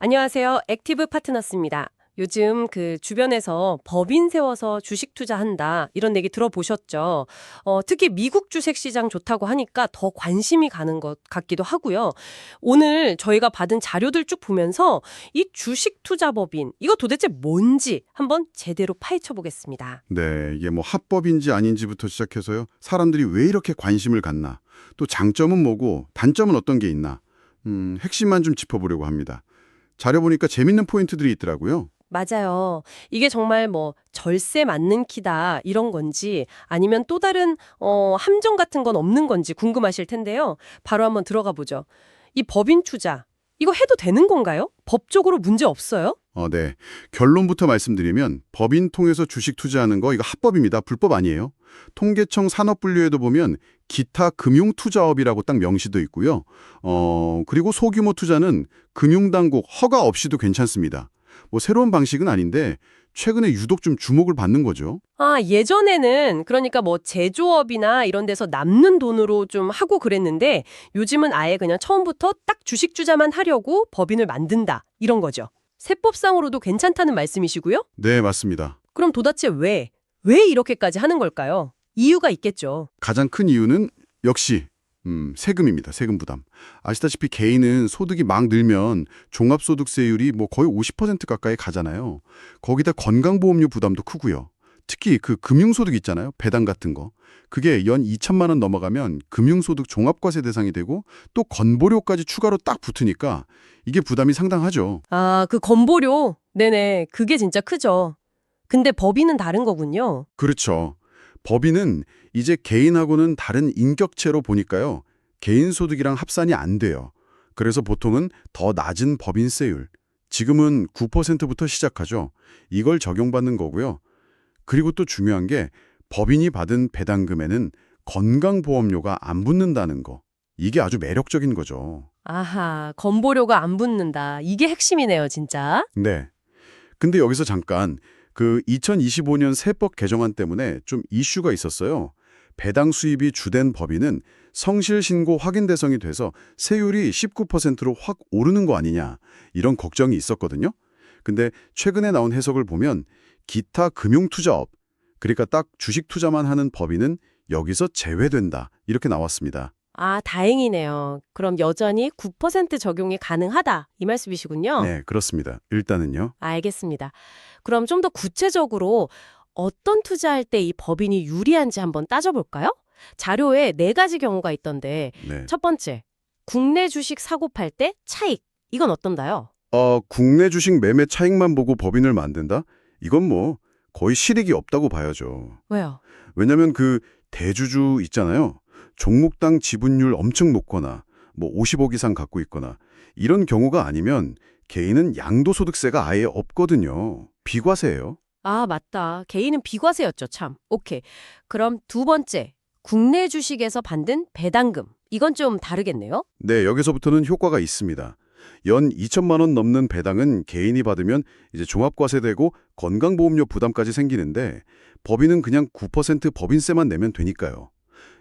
안녕하세요. 액티브 파트너스입니다. 요즘 주변에서 법인 세워서 주식 투자한다 이런 얘기 들어보셨죠? 특히 미국 주식 시장 좋다고 하니까 더 관심이 가는 것 같기도 하고요. 오늘 저희가 받은 자료들 쭉 보면서 이 주식 투자 법인 이거 도대체 뭔지 한번 제대로 파헤쳐 보겠습니다. 네, 이게 뭐 합법인지 아닌지부터 시작해서요. 사람들이 왜 이렇게 관심을 갖나? 또 장점은 뭐고 단점은 어떤 게 있나? 핵심만 좀 짚어보려고 합니다. 자료 보니까 재밌는 포인트들이 있더라고요. 맞아요. 이게 정말 뭐 절세 맞는 키다 이런 건지 아니면 또 다른 함정 같은 건 없는 건지 궁금하실 텐데요. 바로 한번 들어가 보죠. 이 법인 투자 이거 해도 되는 건가요? 법적으로 문제 없어요? 네. 결론부터 말씀드리면 법인 통해서 주식 투자하는 거 이거 합법입니다. 불법 아니에요. 통계청 산업분류에도 보면 기타 금융투자업이라고 딱 명시도 있고요. 그리고 소규모 투자는 금융당국 허가 없이도 괜찮습니다. 뭐 새로운 방식은 아닌데 최근에 유독 좀 주목을 받는 거죠. 아, 예전에는 그러니까 뭐 제조업이나 이런 데서 남는 돈으로 좀 하고 그랬는데 요즘은 아예 그냥 처음부터 딱 주식 투자만 하려고 법인을 만든다 이런 거죠. 세법상으로도 괜찮다는 말씀이시고요? 네, 맞습니다. 그럼 도대체 왜 이렇게까지 하는 걸까요? 이유가 있겠죠. 가장 큰 이유는 역시 세금입니다. 세금 부담. 아시다시피 개인은 소득이 막 늘면 종합소득세율이 뭐 거의 50% 가까이 가잖아요. 거기다 건강보험료 부담도 크고요. 특히 그 금융소득 있잖아요. 배당 같은 거. 그게 연 2천만 원 넘어가면 금융소득 종합과세 대상이 되고 또 건보료까지 추가로 딱 붙으니까 이게 부담이 상당하죠. 아, 그 건보료. 네네. 그게 진짜 크죠. 근데 법인은 다른 거군요. 그렇죠. 법인은 이제 개인하고는 다른 인격체로 보니까요. 개인 소득이랑 합산이 안 돼요. 그래서 보통은 더 낮은 법인세율, 지금은 9%부터 시작하죠. 이걸 적용받는 거고요. 그리고 또 중요한 게 법인이 받은 배당금에는 건강보험료가 안 붙는다는 거. 이게 아주 매력적인 거죠. 아하, 건보료가 안 붙는다. 이게 핵심이네요, 진짜. 네. 근데 여기서 잠깐 2025년 세법 개정안 때문에 좀 이슈가 있었어요. 배당 수입이 주된 법인은 성실 신고 확인 대상이 돼서 세율이 19%로 확 오르는 거 아니냐 이런 걱정이 있었거든요. 근데 최근에 나온 해석을 보면 기타 금융투자업, 그러니까 딱 주식 투자만 하는 법인은 여기서 제외된다 이렇게 나왔습니다. 아, 다행이네요. 그럼 여전히 9% 적용이 가능하다. 이 말씀이시군요. 네, 그렇습니다. 일단은요. 알겠습니다. 그럼 좀 더 구체적으로 어떤 투자할 때 이 법인이 유리한지 한번 따져볼까요? 자료에 네 가지 경우가 있던데 네. 첫 번째, 국내 주식 사고 팔 때 차익. 이건 어떤가요? 국내 주식 매매 차익만 보고 법인을 만든다? 이건 뭐 거의 실익이 없다고 봐야죠. 왜요? 왜냐면 대주주 있잖아요. 종목당 지분율 엄청 높거나 뭐 50억 이상 갖고 있거나 이런 경우가 아니면 개인은 양도소득세가 아예 없거든요. 비과세예요. 아, 맞다. 개인은 비과세였죠, 참. 오케이. 그럼 두 번째, 국내 주식에서 받는 배당금. 이건 좀 다르겠네요? 네, 여기서부터는 효과가 있습니다. 연 2천만 원 넘는 배당은 개인이 받으면 이제 종합과세되고 건강보험료 부담까지 생기는데 법인은 그냥 9% 법인세만 내면 되니까요.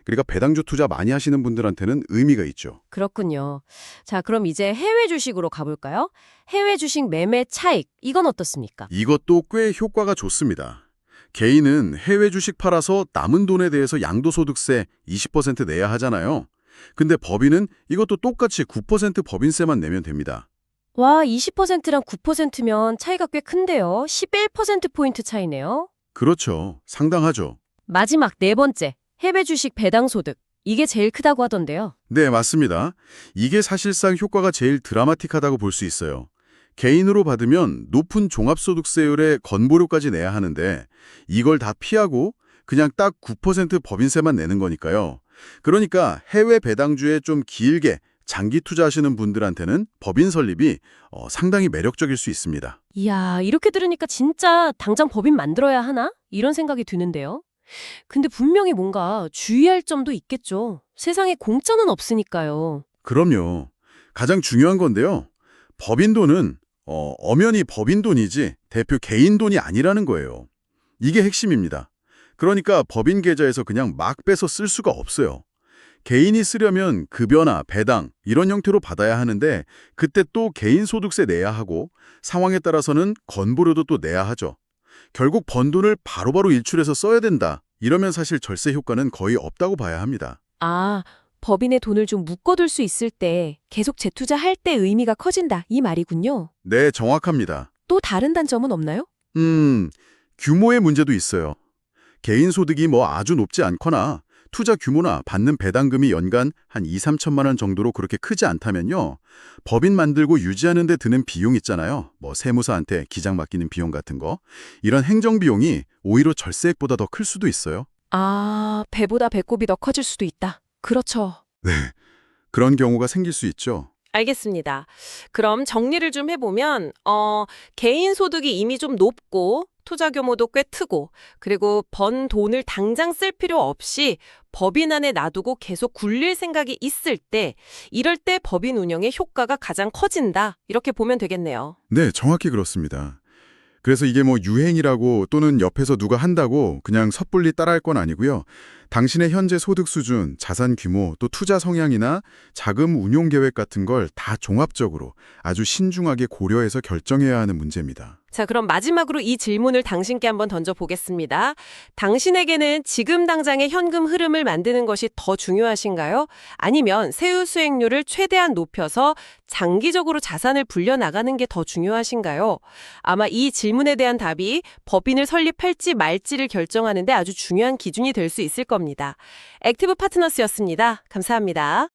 그러니까 배당주 투자 많이 하시는 분들한테는 의미가 있죠. 그렇군요. 자, 그럼 이제 해외 주식으로 가볼까요? 해외 주식 매매 차익. 이건 어떻습니까? 이것도 꽤 효과가 좋습니다. 개인은 해외 주식 팔아서 남은 돈에 대해서 양도소득세 20% 내야 하잖아요. 근데 법인은 이것도 똑같이 9% 법인세만 내면 됩니다. 와, 20%랑 9%면 차이가 꽤 큰데요. 11%포인트 차이네요. 그렇죠. 상당하죠. 마지막 네 번째, 해외 주식 배당 소득. 이게 제일 크다고 하던데요. 네, 맞습니다. 이게 사실상 효과가 제일 드라마틱하다고 볼 수 있어요. 개인으로 받으면 높은 종합소득세율에 건보료까지 내야 하는데 이걸 다 피하고 그냥 딱 9% 법인세만 내는 거니까요. 그러니까 해외 배당주에 좀 길게 장기 투자하시는 분들한테는 법인 설립이 상당히 매력적일 수 있습니다. 이야, 이렇게 들으니까 진짜 당장 법인 만들어야 하나? 이런 생각이 드는데요. 근데 분명히 뭔가 주의할 점도 있겠죠. 세상에 공짜는 없으니까요. 그럼요. 가장 중요한 건데요. 법인 돈은 엄연히 법인 돈이지 대표 개인 돈이 아니라는 거예요. 이게 핵심입니다. 그러니까 법인 계좌에서 그냥 막 빼서 쓸 수가 없어요. 개인이 쓰려면 급여나 배당 이런 형태로 받아야 하는데 그때 또 개인소득세 내야 하고 상황에 따라서는 건보료도 또 내야 하죠. 결국 번 돈을 바로바로 일출해서 써야 된다. 이러면 사실 절세 효과는 거의 없다고 봐야 합니다. 아, 법인의 돈을 좀 묶어둘 수 있을 때 계속 재투자할 때 의미가 커진다. 이 말이군요. 네, 정확합니다. 또 다른 단점은 없나요? 규모의 문제도 있어요. 개인 소득이 뭐 아주 높지 않거나 투자 규모나 받는 배당금이 연간 한 2, 3천만 원 정도로 그렇게 크지 않다면요. 법인 만들고 유지하는 데 드는 비용 있잖아요. 뭐 세무사한테 기장 맡기는 비용 같은 거. 이런 행정 비용이 오히려 절세액보다 더 클 수도 있어요. 아, 배보다 배꼽이 더 커질 수도 있다. 그렇죠. 네. 그런 경우가 생길 수 있죠. 알겠습니다. 그럼 정리를 좀 해보면 개인 소득이 이미 좀 높고 투자 규모도 꽤 크고 그리고 번 돈을 당장 쓸 필요 없이 법인 안에 놔두고 계속 굴릴 생각이 있을 때 이럴 때 법인 운영의 효과가 가장 커진다. 이렇게 보면 되겠네요. 네, 정확히 그렇습니다. 그래서 이게 뭐 유행이라고 또는 옆에서 누가 한다고 그냥 섣불리 따라할 건 아니고요. 당신의 현재 소득 수준, 자산 규모, 또 투자 성향이나 자금 운용 계획 같은 걸 다 종합적으로 아주 신중하게 고려해서 결정해야 하는 문제입니다. 자, 그럼 마지막으로 이 질문을 당신께 한번 던져보겠습니다. 당신에게는 지금 당장의 현금 흐름을 만드는 것이 더 중요하신가요? 아니면 세후 수익률을 최대한 높여서 장기적으로 자산을 불려나가는 게 더 중요하신가요? 아마 이 질문에 대한 답이 법인을 설립할지 말지를 결정하는 데 아주 중요한 기준이 될 수 있을 겁니다. 액티브 파트너스였습니다. 감사합니다.